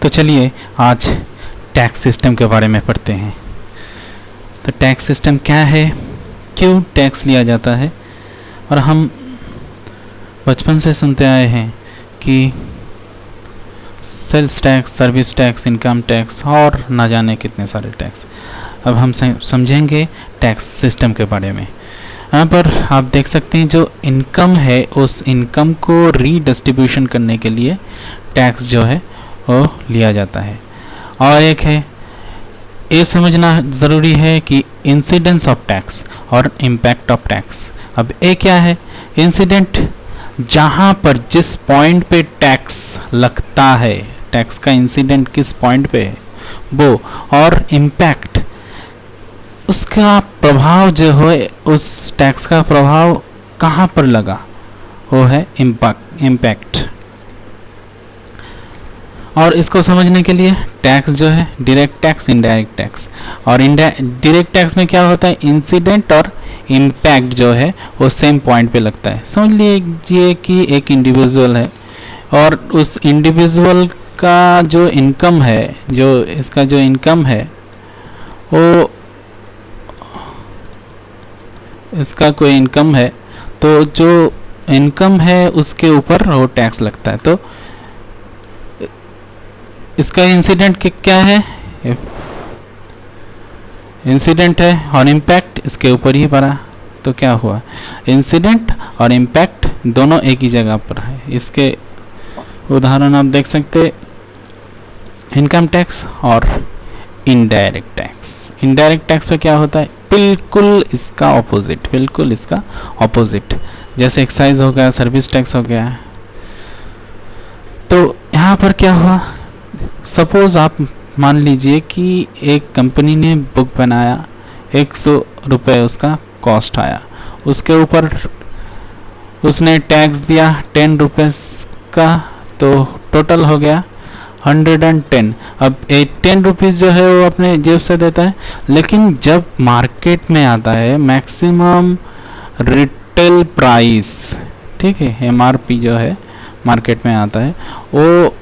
तो चलिए आज टैक्स सिस्टम के बारे में पढ़ते हैं। तो टैक्स सिस्टम क्या है, क्यों टैक्स लिया जाता है, और हम बचपन से सुनते आए हैं कि sales tax, service tax, income tax और ना जाने कितने सारे टैक्स। अब हम समझेंगे टैक्स सिस्टम के बारे में। यहाँ पर आप देख सकते हैं जो इनकम है उस इनकम को रीडिस्ट्रीब्यूशन करने के लिए टैक्स जो है वो लिया जाता है। और एक है, ये समझना ज़रूरी है कि इंसिडेंस ऑफ टैक्स और इम्पैक्ट ऑफ टैक्स। अब ये क्या है? इंसिडेंट, जहाँ पर जिस पॉइंट पे टैक्स लगता है, टैक्स का इंसिडेंट किस पॉइंट पे है वो, और इम्पैक्ट, उसका प्रभाव जो है, उस टैक्स का प्रभाव कहाँ पर लगा, वो है इम्पैक्ट। और इसको समझने के लिए टैक्स जो है डायरेक्ट टैक्स, इनडायरेक्ट टैक्स, और डायरेक्ट टैक्स में क्या होता है, इंसिडेंट और इम्पैक्ट जो है वो सेम पॉइंट पे लगता है। समझ लीजिए कि एक इंडिविजुअल है और उस इंडिविजुअल का जो इनकम है, जो इसका जो इनकम है वो, इसका कोई इनकम है, तो जो इनकम है उसके ऊपर वो टैक्स लगता है। तो इसका इंसिडेंट क्या है, इंसिडेंट है, और इम्पैक्ट इसके ऊपर ही पड़ा। तो क्या हुआ, इंसिडेंट और इम्पैक्ट दोनों एक ही जगह पर है। इसके उदाहरण आप देख सकते, इनकम टैक्स और इनडायरेक्ट टैक्स। इनडायरेक्ट टैक्स में क्या होता है, बिल्कुल इसका ऑपोजिट, बिल्कुल इसका ऑपोजिट। जैसे एक्साइज हो गया, सर्विस टैक्स हो गया। तो यहाँ पर क्या हुआ, सपोज आप मान लीजिए कि एक कंपनी ने बुक बनाया, 100 रुपये उसका कॉस्ट आया, उसके ऊपर उसने टैक्स दिया 10 रुपये का, तो टोटल हो गया 110। अब 10 रुपीज़ जो है वो अपने जेब से देता है, लेकिन जब मार्केट में आता है मैक्सिमम रिटेल प्राइस, ठीक है, MRP जो है मार्केट में आता है, वो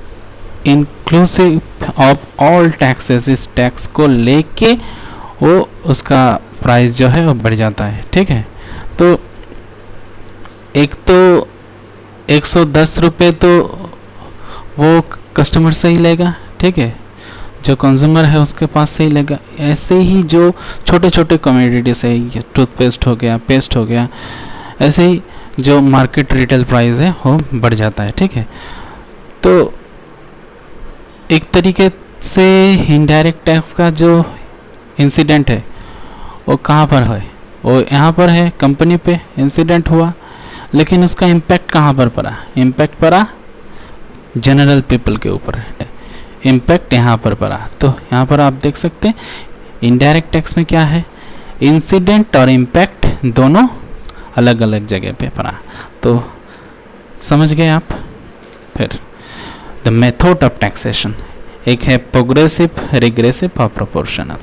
इंक्लूसिव ऑफ ऑल टैक्सेस, इस टैक्स को लेके वो उसका प्राइस जो है वो बढ़ जाता है। ठीक है, तो एक तो 110 रुपये तो वो कस्टमर से ही लेगा, ठीक है, जो कंज्यूमर है उसके पास से ही लेगा। ऐसे ही जो छोटे छोटे कमोडिटीज है, टूथपेस्ट हो गया, पेस्ट हो गया, ऐसे ही जो मार्केट रिटेल प्राइस है वो बढ़ जाता है। ठीक है, तो एक तरीके से इनडायरेक्ट टैक्स का जो इंसिडेंट है वो कहाँ पर है, वो यहाँ पर है, कंपनी पे इंसिडेंट हुआ, लेकिन उसका इम्पैक्ट कहाँ पर पड़ा, इम्पैक्ट पड़ा जनरल पीपल के ऊपर, इम्पैक्ट यहाँ पर पड़ा। तो यहाँ पर आप देख सकते हैं इनडायरेक्ट टैक्स में क्या है, इंसिडेंट और इम्पैक्ट दोनों अलग अलग जगह पे पड़ा। तो समझ गए आप। फिर द मेथड ऑफ टैक्सेशन, एक है प्रोग्रेसिव, रिग्रेसिव और प्रोपोर्शनल।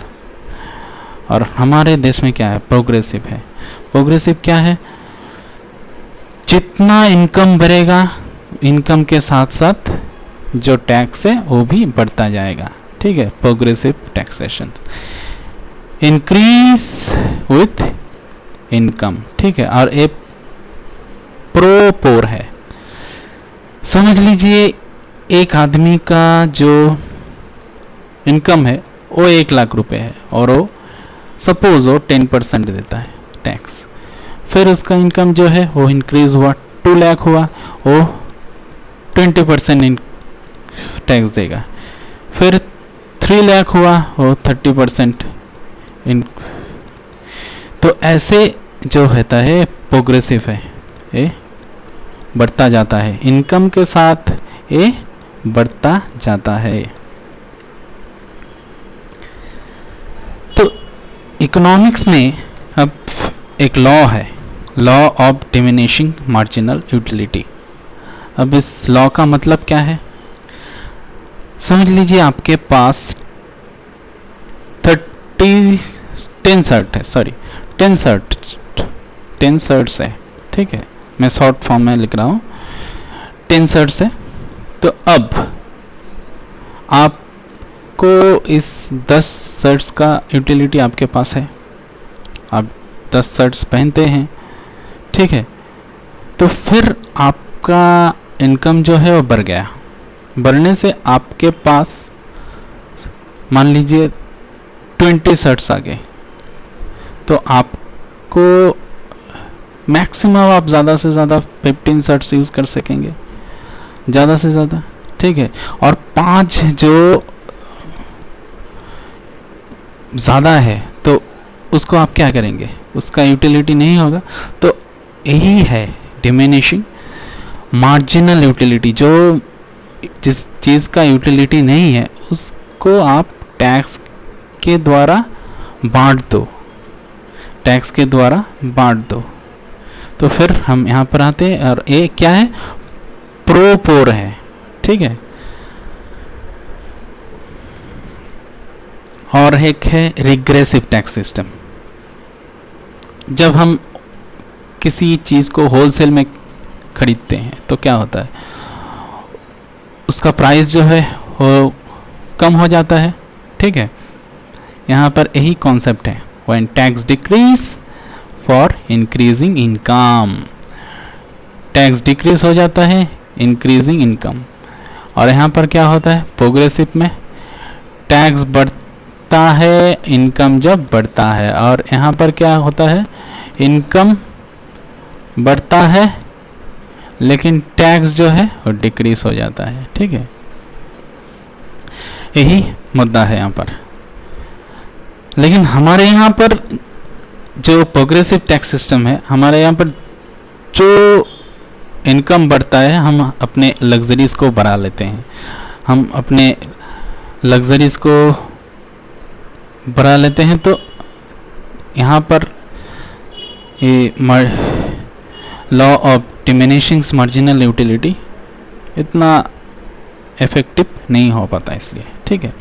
और हमारे देश में क्या है, प्रोग्रेसिव है। प्रोग्रेसिव क्या है, जितना इनकम बढ़ेगा, इनकम के साथ साथ जो टैक्स है वो भी बढ़ता जाएगा। ठीक है, progressive taxation, increase with income. ठीक है, और एक प्रोपोर है। समझ लीजिए एक आदमी का जो इनकम है वो 1 लाख रुपए है, और वो सपोज वो 10% देता है टैक्स। फिर उसका इनकम जो है वो इंक्रीज हुआ, 2 लाख हुआ, वो 20% टैक्स देगा। फिर 3 लाख हुआ, वो 30%। तो ऐसे जो होता है प्रोग्रेसिव है, ये बढ़ता जाता है, इनकम के साथ ये बढ़ता जाता है। तो इकोनॉमिक्स में अब एक लॉ है, law of diminishing marginal utility. अब इस लॉ का मतलब क्या है, समझ लीजिए आपके पास 10 शर्ट्स है। ठीक है, मैं शॉर्ट फॉर्म में लिख रहा हूँ, 10 शर्ट्स है। तो अब आपको इस 10 शर्ट्स का यूटिलिटी आपके पास है, आप 10 शर्ट्स पहनते हैं, ठीक है, तो फिर आपका इनकम जो है वो बढ़ गया। बढ़ने से आपके पास मान लीजिए 20 शर्ट्स आ गए, तो आपको मैक्सिमम आप ज़्यादा से ज़्यादा 15 शर्ट्स यूज़ कर सकेंगे, ज़्यादा से ज़्यादा, ठीक है। और 5 जो ज़्यादा है तो उसको आप क्या करेंगे, उसका यूटिलिटी नहीं होगा। तो यही है डिमिनिशिंग मार्जिनल यूटिलिटी। जो जिस चीज़ का यूटिलिटी नहीं है उसको आप टैक्स के द्वारा बांट दो, टैक्स के द्वारा बांट दो। तो फिर हम यहाँ पर आते हैं और ये क्या है, प्रोपोर है, ठीक है। और एक है रिग्रेसिव टैक्स सिस्टम। जब हम किसी चीज़ को होलसेल में खरीदते हैं तो क्या होता है, उसका प्राइस जो है वो कम हो जाता है, ठीक है। यहाँ पर यही कॉन्सेप्ट है, when tax decrease for increasing income, tax decrease हो जाता है इंक्रीजिंग इनकम। और यहाँ पर क्या होता है, प्रोग्रेसिव में टैक्स बढ़ता है इनकम जब बढ़ता है, और यहाँ पर क्या होता है, इनकम बढ़ता है लेकिन टैक्स जो है वो डिक्रीज हो जाता है, ठीक है। यही मुद्दा है यहाँ पर। लेकिन हमारे यहाँ पर जो प्रोग्रेसिव टैक्स सिस्टम है, हमारे यहाँ पर जो इनकम बढ़ता है हम अपने लग्जरीज को बढ़ा लेते हैं, हम अपने लग्जरीज को बढ़ा लेते हैं। तो यहाँ पर ये law of diminishing marginal utility इतना इफेक्टिव नहीं हो पाता इसलिए, ठीक है।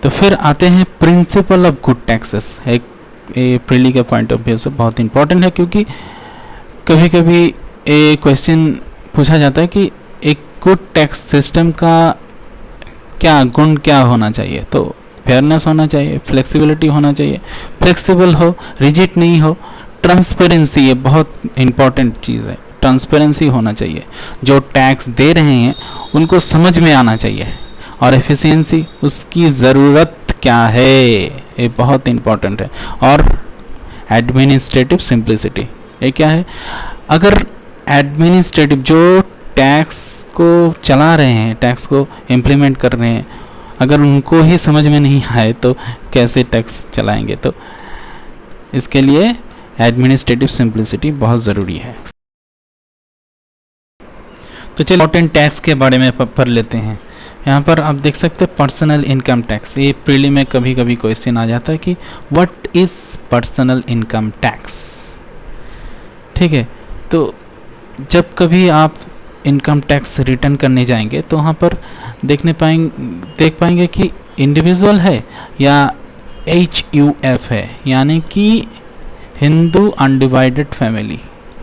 तो फिर आते हैं प्रिंसिपल ऑफ गुड टैक्सेस। एक प्रीली के पॉइंट ऑफ व्यू से बहुत इंपॉर्टेंट है, क्योंकि कभी कभी ये क्वेश्चन पूछा जाता है कि एक गुड टैक्स सिस्टम का क्या गुण क्या होना चाहिए। तो फेयरनेस होना चाहिए, फ्लेक्सिबिलिटी होना चाहिए, फ्लेक्सिबल हो, रिजिड नहीं हो, ट्रांसपेरेंसी, ये बहुत इंपॉर्टेंट चीज़ है, ट्रांसपेरेंसी होना चाहिए। जो टैक्स दे रहे हैं उनको समझ में आना चाहिए, और एफिशिएंसी, उसकी ज़रूरत क्या है, ये बहुत इंपॉर्टेंट है। और एडमिनिस्ट्रेटिव सिंप्लिसिटी, ये क्या है, अगर एडमिनिस्ट्रेटिव जो टैक्स को चला रहे हैं, टैक्स को इम्प्लीमेंट कर रहे हैं, अगर उनको ही समझ में नहीं आए तो कैसे टैक्स चलाएंगे। तो इसके लिए एडमिनिस्ट्रेटिव सिंप्लिसिटी बहुत ज़रूरी है। तो चलिए इम्पोर्टेंट टैक्स के बारे में पढ़ लेते हैं। यहाँ पर आप देख सकते हैं पर्सनल इनकम टैक्स। ये प्रीली में कभी कभी क्वेश्चन आ जाता है कि what is personal income tax, ठीक है। तो जब कभी आप इनकम टैक्स रिटर्न करने जाएंगे तो वहाँ पर देख पाएंगे कि इंडिविजुअल है या HUF है, यानी कि Hindu undivided family,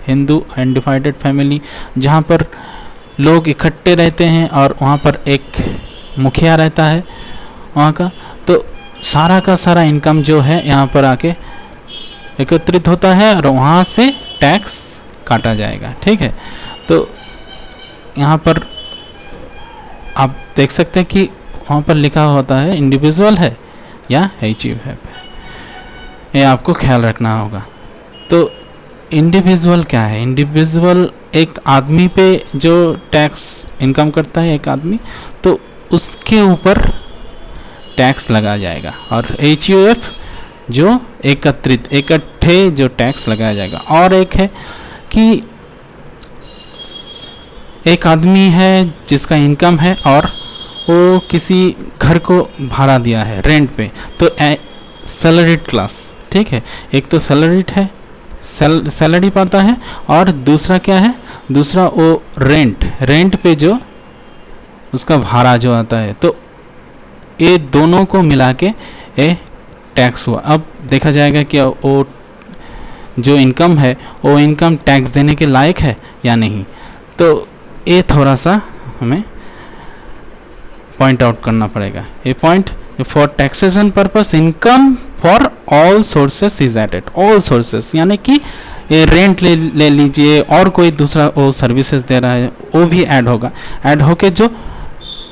Hindu undivided family, जहाँ पर लोग इकट्ठे रहते हैं और वहाँ पर एक मुखिया रहता है वहाँ का। तो सारा का सारा इनकम जो है यहाँ पर आके एकत्रित होता है और वहाँ से टैक्स काटा जाएगा, ठीक है। तो यहाँ पर आप देख सकते हैं कि वहाँ पर लिखा होता है इंडिविजुअल है या HUF है, ये आपको ख्याल रखना होगा। तो इंडिविजुअल क्या है, इंडिविजुअल एक आदमी पे जो टैक्स इनकम करता है, एक आदमी, तो उसके ऊपर टैक्स लगा जाएगा। और HUF जो इकट्ठे जो टैक्स लगाया जाएगा। और एक है कि एक आदमी है जिसका इनकम है और वो किसी घर को भाड़ा दिया है रेंट पे, तो सैलरीड क्लास, ठीक है। एक तो सैलरीड है, सैलरी पाता है, और दूसरा क्या है, दूसरा वो रेंट पे जो उसका भाड़ा जो आता है। तो ये दोनों को मिला के ये टैक्स हुआ। अब देखा जाएगा कि वो जो इनकम है वो इनकम टैक्स देने के लायक है या नहीं। तो ये थोड़ा सा हमें पॉइंट आउट करना पड़ेगा। ये point, for taxation purpose income for all sources is added. All sources यानी कि ये रेंट ले लीजिए और कोई दूसरा वो सर्विसेज दे रहा है वो भी ऐड होगा। ऐड होके जो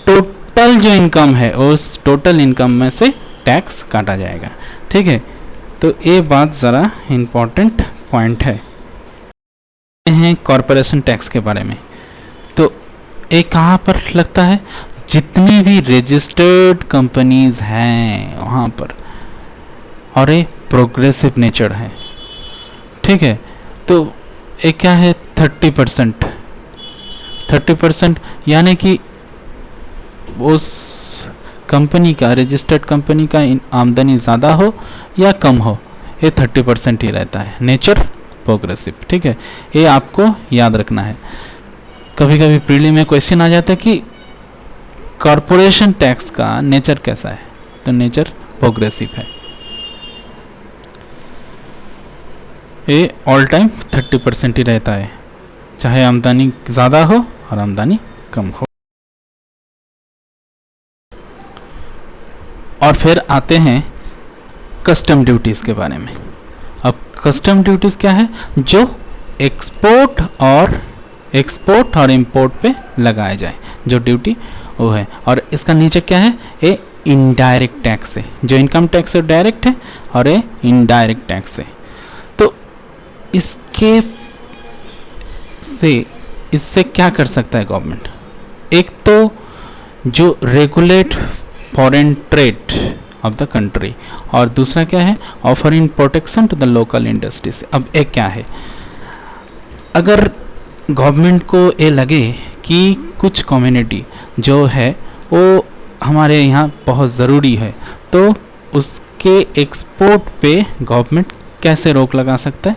टोटल जो इनकम है उस टोटल इनकम में से टैक्स काटा जाएगा। ठीक है, तो ये बात ज़रा इम्पोर्टेंट पॉइंट है कॉरपोरेशन टैक्स के बारे में। तो ये कहाँ पर लगता है? जितनी भी रजिस्टर्ड कंपनीज हैं वहाँ पर, और ये प्रोग्रेसिव नेचर है। ठीक है, तो ये क्या है? 30%। 30% यानी कि उस कंपनी का, रजिस्टर्ड कंपनी का आमदनी ज़्यादा हो या कम हो, ये 30% ही रहता है। Nature progressive. ठीक है, ये आपको याद रखना है। कभी कभी प्रीली में क्वेश्चन आ जाता है कि कॉरपोरेशन टैक्स का नेचर कैसा है, तो नेचर प्रोग्रेसिव है। ये ऑल टाइम 30% ही रहता है, चाहे आमदनी ज़्यादा हो और आमदनी कम हो। और फिर आते हैं कस्टम ड्यूटीज़ के बारे में। अब कस्टम ड्यूटीज़ क्या है? जो एक्सपोर्ट और इंपोर्ट पे लगाए जाए जो ड्यूटी वो है। और इसका नीचे क्या है? ये इनडायरेक्ट टैक्स है। जो इनकम टैक्स है डायरेक्ट है और ये इनडायरेक्ट टैक्स है। तो इससे क्या कर सकता है गवर्नमेंट? एक तो जो regulate foreign trade of the country, और दूसरा क्या है? Offering protection to the local industries. अब एक क्या है, अगर गवर्नमेंट को ये लगे कि कुछ कम्युनिटी जो है वो हमारे यहाँ बहुत ज़रूरी है, तो उसके एक्सपोर्ट पे गवर्नमेंट कैसे रोक लगा सकता है?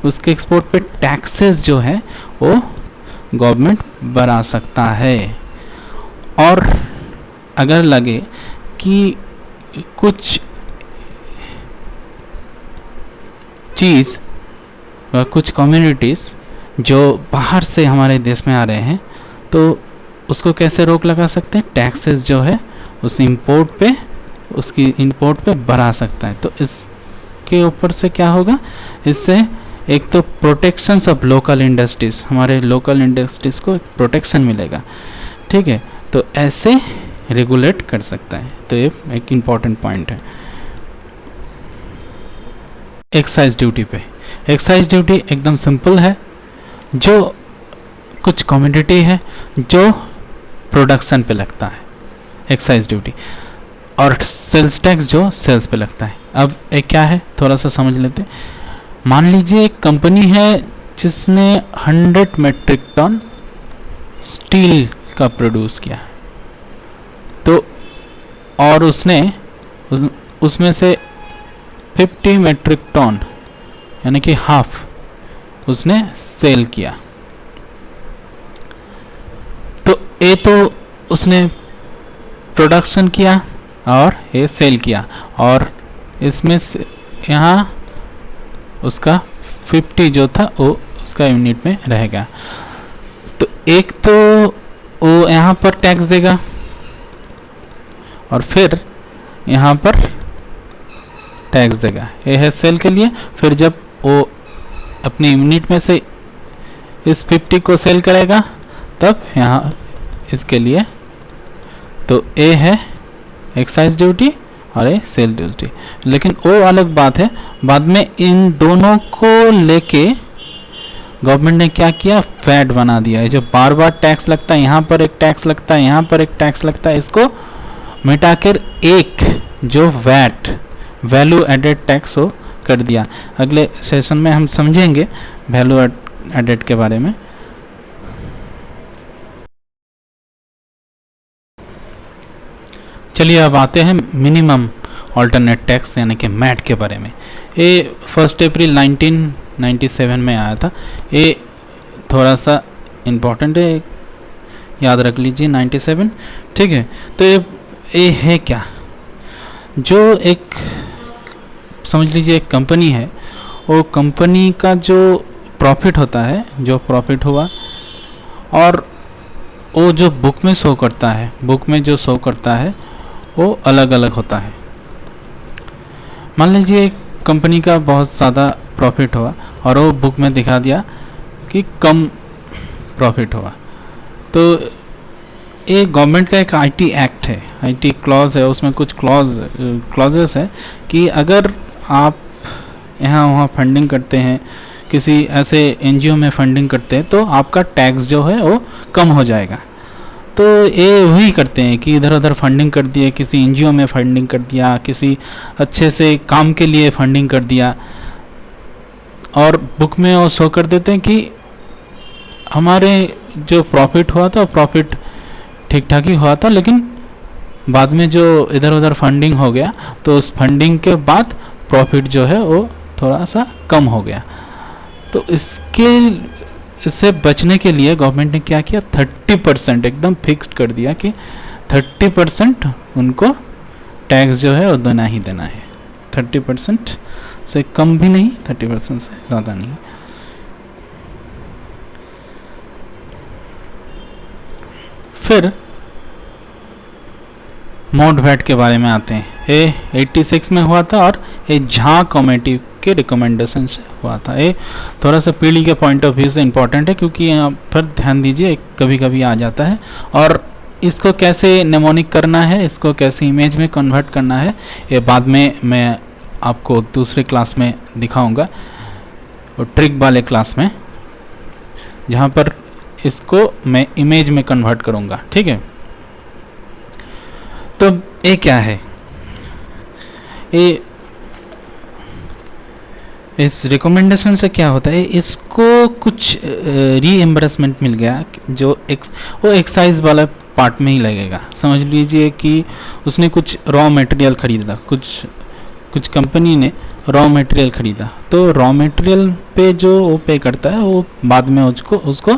उसके एक्सपोर्ट पे टैक्सेस जो है वो गवर्नमेंट बढ़ा सकता है। और अगर लगे कि कुछ चीज़, कुछ कम्युनिटीज़ जो बाहर से हमारे देश में आ रहे हैं, तो उसको कैसे रोक लगा सकते हैं? टैक्सेस जो है उस इंपोर्ट पे, उसकी इंपोर्ट पे बढ़ा सकता है। तो इसके ऊपर से क्या होगा? इससे एक तो प्रोटेक्शंस ऑफ लोकल इंडस्ट्रीज़, हमारे लोकल इंडस्ट्रीज़ को प्रोटेक्शन मिलेगा। ठीक है, तो ऐसे रेगुलेट कर सकता है। तो ये एक इम्पॉर्टेंट पॉइंट है। एक्साइज ड्यूटी पे, एक्साइज ड्यूटी एकदम सिंपल है। जो कुछ कम्युनिटी है जो प्रोडक्शन पे लगता है एक्साइज ड्यूटी, और सेल्स टैक्स जो सेल्स पे लगता है। अब एक क्या है, थोड़ा सा समझ लेते हैं। मान लीजिए एक कंपनी है जिसने 100 मेट्रिक टन स्टील का प्रोड्यूस किया, तो और उसने उसमें से 50 मेट्रिक टन यानी कि हाफ उसने सेल किया। तो ये तो उसने प्रोडक्शन किया और ये सेल किया, और इसमें से यहाँ उसका 50 जो था वो उसका यूनिट में रहेगा। तो एक तो वो यहाँ पर टैक्स देगा और फिर यहाँ पर टैक्स देगा। ये है सेल के लिए। फिर जब वो अपनी यूनिट में से इस 50 को सेल करेगा तब यहाँ इसके लिए, तो ए है एक्साइज ड्यूटी और ये सेल ड्यूटी। लेकिन वो अलग बात है, बाद में इन दोनों को लेके गवर्नमेंट ने क्या किया? वैट बना दिया है। जो बार बार टैक्स लगता है, यहाँ पर एक टैक्स लगता है, यहाँ पर एक टैक्स लगता है, इसको मिटाकर एक जो वैट, वैल्यू एडेड टैक्स हो कर दिया। अगले सेशन में हम समझेंगे वैल्यू एडेड के बारे में। चलिए अब आते हैं मिनिमम ऑल्टरनेट टैक्स यानी कि मैट के बारे में। ये 1 अप्रैल 1997 में आया था। ये थोड़ा सा इम्पोर्टेंट है, याद रख लीजिए 97। ठीक है, तो ये है क्या? जो एक समझ लीजिए एक कंपनी है, वो कंपनी का जो प्रॉफिट होता है, जो प्रॉफिट हुआ और वो जो बुक में शो करता है, बुक में जो शो करता है वो अलग अलग होता है। मान लीजिए एक कंपनी का बहुत ज़्यादा प्रॉफिट हुआ और वो बुक में दिखा दिया कि कम प्रॉफिट हुआ, तो ये गवर्नमेंट का एक आईटी एक्ट है, आईटी क्लॉज है, उसमें कुछ क्लॉजेस है कि अगर आप यहाँ वहाँ फंडिंग करते हैं, किसी ऐसे एनजीओ में फंडिंग करते हैं, तो आपका टैक्स जो है वो कम हो जाएगा। तो ये वही करते हैं कि इधर उधर फंडिंग कर दिए, किसी एनजीओ में फंडिंग कर दिया, किसी अच्छे से काम के लिए फंडिंग कर दिया, और बुक में वो शो कर देते हैं कि हमारे जो प्रॉफिट हुआ था प्रॉफिट ठीक ठाक ही हुआ था, लेकिन बाद में जो इधर उधर फंडिंग हो गया तो उस फंडिंग के बाद प्रॉफिट जो है वो थोड़ा सा कम हो गया। तो इससे बचने के लिए गवर्नमेंट ने क्या किया, 30% एकदम फिक्स्ड कर दिया कि 30% उनको टैक्स जो है वो देना ही देना है। 30% से कम भी नहीं, 30% से ज़्यादा नहीं। फिर मोड वैट के बारे में आते हैं। ये 86 में हुआ था और ये झा कमेटी के रिकमेंडेशन से हुआ था। ये थोड़ा सा पीढ़ी के पॉइंट ऑफ व्यू से इम्पोर्टेंट है, क्योंकि यहाँ पर ध्यान दीजिए कभी कभी आ जाता है, और इसको कैसे नेमोनिक करना है, इसको कैसे इमेज में कन्वर्ट करना है, ये बाद में मैं आपको दूसरे क्लास में दिखाऊंगा, और ट्रिक वाले क्लास में, जहाँ पर इसको मैं इमेज में कन्वर्ट करूँगा। ठीक है, तो ये क्या है, ये इस रिकमेंडेशन से क्या होता है, इसको कुछ रीएम्बर्समेंट मिल गया जो वो एक्साइज वाला पार्ट में ही लगेगा। समझ लीजिए कि उसने कुछ रॉ मटेरियल खरीदा, कुछ कंपनी ने रॉ मटेरियल खरीदा, तो रॉ मटेरियल पे जो वो पे करता है वो बाद में उसको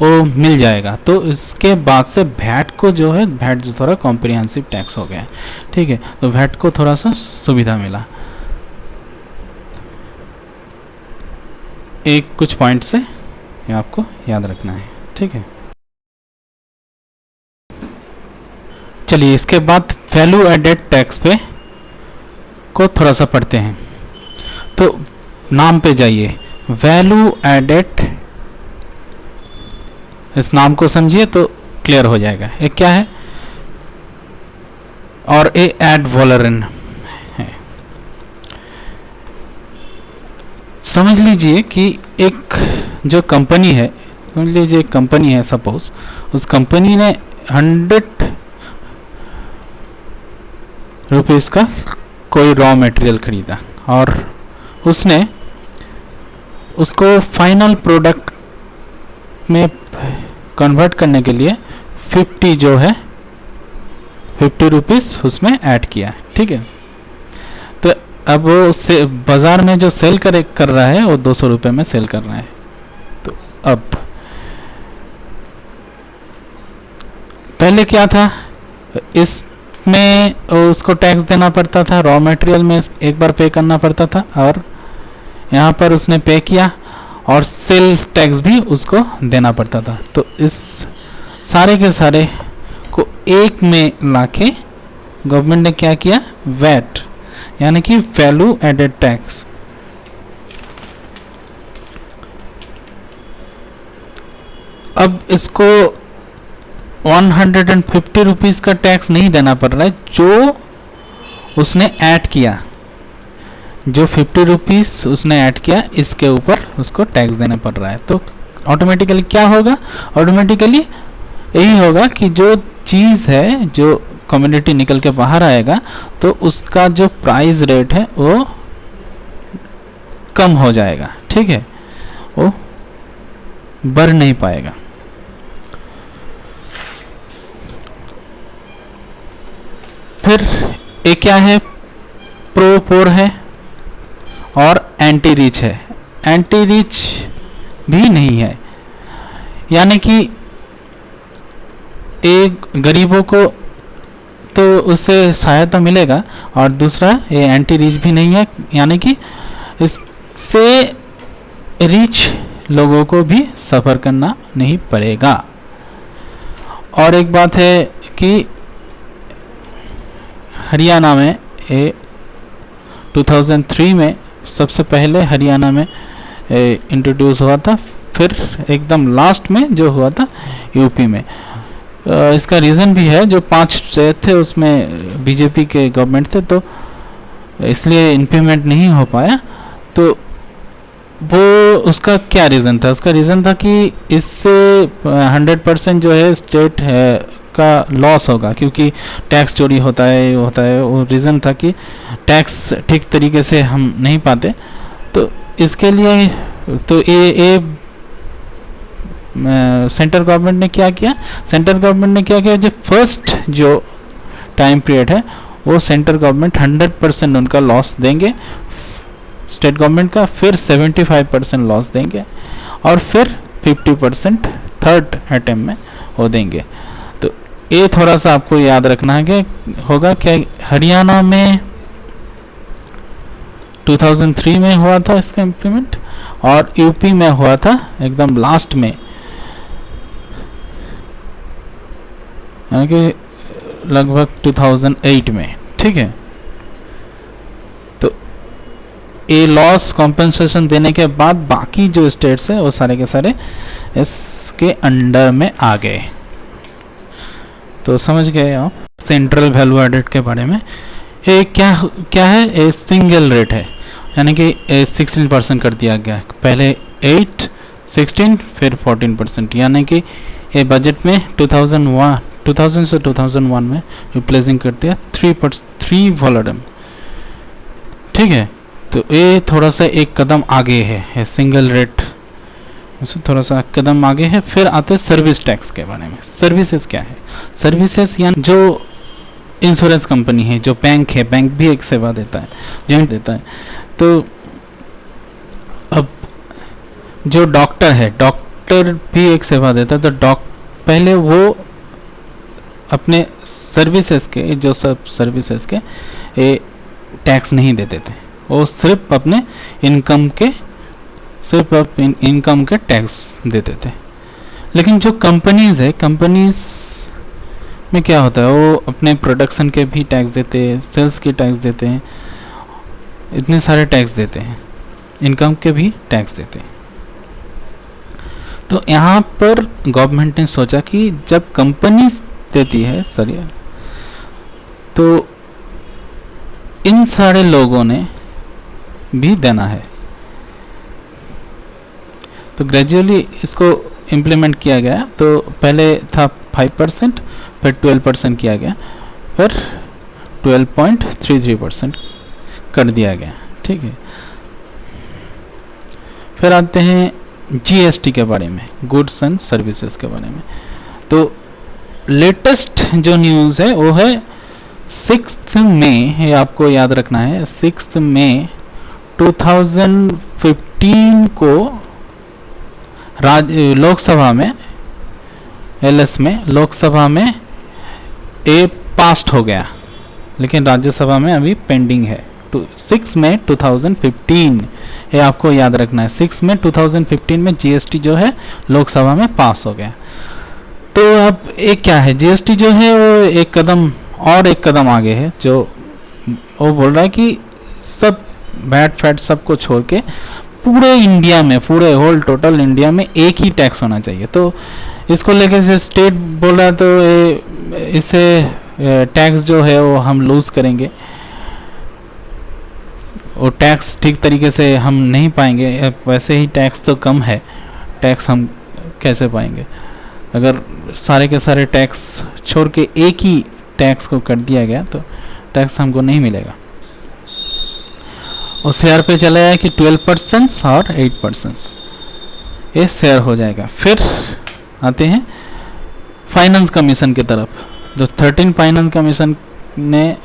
वो मिल जाएगा। तो इसके बाद से वैट को जो है, वैट जो थोड़ा कॉम्प्रिहेंसिव टैक्स हो गया। ठीक है, तो वैट को थोड़ा सा सुविधा मिला। एक कुछ पॉइंट से ये आपको याद रखना है। ठीक है, चलिए इसके बाद वैल्यू एडेड टैक्स पे को थोड़ा सा पढ़ते हैं। तो नाम पे जाइए, वैल्यू एडेड, इस नाम को समझिए तो क्लियर हो जाएगा ये क्या है, और ये एड वॉलरन है। समझ लीजिए कि एक जो कंपनी है, समझ लीजिए एक कंपनी है, सपोज उस कंपनी ने 100 रुपीज़ का कोई रॉ मटेरियल खरीदा और उसने उसको फाइनल प्रोडक्ट में कन्वर्ट करने के लिए 50 जो है 50 रुपीज़ उसमें ऐड किया। ठीक है, तो अब वो उससे बाज़ार में जो सेल कर रहा है वो 200 रुपये में सेल कर रहा है। तो अब पहले क्या था, इसमें उसको टैक्स देना पड़ता था, रॉ मटेरियल में एक बार पे करना पड़ता था, और यहाँ पर उसने पे किया और सेल टैक्स भी उसको देना पड़ता था। तो इस सारे के सारे को एक में लाके गवर्नमेंट ने क्या किया, वैट यानी कि वैल्यू एडेड टैक्स। अब इसको 150 रुपीज़ का टैक्स नहीं देना पड़ रहा है, जो उसने ऐड किया, जो 50 रुपीज़ उसने ऐड किया इसके ऊपर उसको टैक्स देना पड़ रहा है। तो ऑटोमेटिकली क्या होगा, ऑटोमेटिकली यही होगा कि जो चीज़ है, जो कम्युनिटी निकल के बाहर आएगा, तो उसका जो प्राइस रेट है वो कम हो जाएगा। ठीक है, वो बढ़ नहीं पाएगा। फिर ये क्या है, प्रो पोर है और एंटी रिच है। एंटी रिच भी नहीं है, यानी कि एक गरीबों को तो उससे सहायता मिलेगा, और दूसरा ये एंटी रिच भी नहीं है, यानी कि इससे रिच लोगों को भी सफ़र करना नहीं पड़ेगा। और एक बात है कि हरियाणा में 2003 में सबसे पहले हरियाणा में इंट्रोड्यूस हुआ था, फिर एकदम लास्ट में जो हुआ था यूपी में। इसका रीज़न भी है, जो 5 स्टेट थे उसमें बीजेपी के गवर्नमेंट थे, तो इसलिए इम्प्लीमेंट नहीं हो पाया। तो वो उसका क्या रीज़न था? उसका रीज़न था कि इससे 100% जो है स्टेट है का लॉस होगा, क्योंकि टैक्स चोरी होता है वो रीज़न था कि टैक्स ठीक तरीके से हम नहीं पाते। तो इसके लिए तो ये सेंट्रल गवर्नमेंट ने क्या किया? सेंट्रल गवर्नमेंट ने क्या किया, जो फर्स्ट जो टाइम पीरियड है वो सेंट्रल गवर्नमेंट 100% उनका लॉस देंगे स्टेट गवर्नमेंट का, फिर 75% लॉस देंगे और फिर 50% थर्ड अटेम्प्ट में वो देंगे। तो ये थोड़ा सा आपको याद रखना है कि होगा क्या। हरियाणा में 2003 में हुआ था इसका इम्प्लीमेंट, और यूपी में हुआ था एकदम लास्ट में, यानी कि लगभग 2008 में। ठीक है, तो ये लॉस कॉम्पेंसेशन देने के बाद बाकी जो स्टेट्स है वो सारे के सारे इसके अंडर में आ गए। तो समझ गए आप सेंट्रल वैल्यू एडेड के बारे में। ये क्या है? ये सिंगल रेट है, यानी कि 16% कर दिया गया, पहले 8, 16 फिर 14%, यानी कि ये बजट में 2000 से 2001 में रिप्लेसिंग कर दिया 3 वॉल्यूम। ठीक है, तो ये थोड़ा सा एक कदम आगे है सिंगल रेट, थोड़ा सा कदम आगे है। फिर आते हैं सर्विस टैक्स के बारे में। सर्विसेज क्या है? सर्विसेज यानी जो इंश्योरेंस कंपनी है, जो बैंक है, बैंक भी एक सेवा देता है, जो देता है। तो अब जो डॉक्टर है, डॉक्टर भी एक सेवा देता है। तो पहले वो अपने सर्विसेज के, जो सब सर्विसेज के टैक्स नहीं देते थे, वो सिर्फ अपने इनकम के टैक्स देते थे। लेकिन जो कंपनीज है, कंपनीज में क्या होता है, वो अपने प्रोडक्शन के भी टैक्स देते हैं, सेल्स के टैक्स देते हैं, इतने सारे टैक्स देते हैं, इनकम के भी टैक्स देते हैं। तो यहाँ पर गवर्नमेंट ने सोचा कि जब कंपनी देती है तो इन सारे लोगों ने भी देना है। तो ग्रेजुअली इसको इम्प्लीमेंट किया गया। तो पहले था 5%, फिर 12% किया गया, फिर 12.33% कर दिया गया। ठीक है, फिर आते हैं जीएसटी के बारे में, गुड्स एंड सर्विसेज के बारे में। तो लेटेस्ट जो न्यूज़ है वो है 6 मई, ये आपको याद रखना है, 6 मई 2015 को लोकसभा में, एलएस में, लोकसभा में ये पास्ड हो गया, लेकिन राज्यसभा में अभी पेंडिंग है। 6 मई 2015, ये आपको याद रखना है। 6 मई 2015 में जीएसटी जो है लोकसभा में पास हो गया। तो अब एक क्या है, जीएसटी जो है वो एक कदम आगे है, जो वो बोल रहा है कि सब वैट फैट सबको छोड़ के पूरे इंडिया में, पूरे होल टोटल इंडिया में एक ही टैक्स होना चाहिए। तो इसको लेकर जो स्टेट बोल रहा है, तो इससे टैक्स जो है वो हम लूज करेंगे, वो टैक्स ठीक तरीके से हम नहीं पाएंगे। वैसे ही टैक्स तो कम है, टैक्स हम कैसे पाएंगे अगर सारे के सारे टैक्स छोड़ के एक ही टैक्स को कर दिया गया, तो टैक्स हमको नहीं मिलेगा। और शेयर पे चला है कि 12% और 8% ये शेयर हो जाएगा। फिर आते हैं फाइनेंस कमीशन की तरफ। जो 13 फाइनेंस कमीशन ने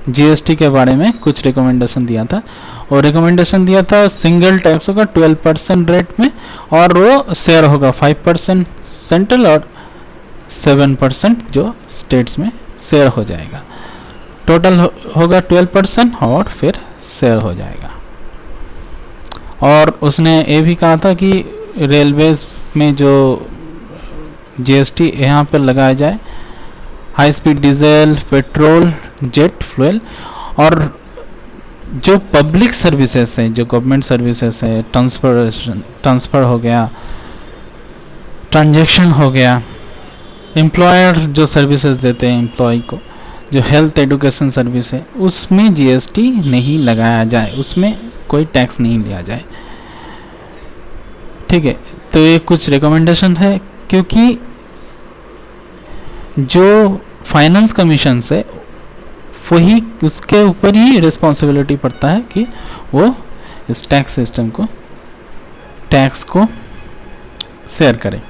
जीएसटी के बारे में कुछ रिकमेंडेशन दिया था, और रिकमेंडेशन दिया था सिंगल टैक्स होगा 12% रेट में, और वो शेयर होगा 5% सेंट्रल और 7% जो स्टेट्स में शेयर हो जाएगा। टोटल होगा 12% और फिर शेयर हो जाएगा। और उसने ये भी कहा था कि रेलवेज में जो जीएसटी यहाँ पर लगाया जाए high speed diesel, petrol, jet fuel, और जो पब्लिक सर्विसेज हैं, जो गवर्नमेंट सर्विसेज है, ट्रांसफ़र हो गया, ट्रांजैक्शन हो गया, एम्प्लॉयर जो सर्विसेज देते हैं एम्प्लॉय को, जो हेल्थ एजुकेशन सर्विस है, उसमें जीएसटी नहीं लगाया जाए, उसमें कोई टैक्स नहीं लिया जाए। ठीक है, तो ये कुछ रिकमेंडेशन है, क्योंकि जो फाइनेंस कमीशन से वही उसके ऊपर ही रिस्पॉन्सिबिलिटी पड़ता है कि वो इस टैक्स सिस्टम को, टैक्स को शेयर करें।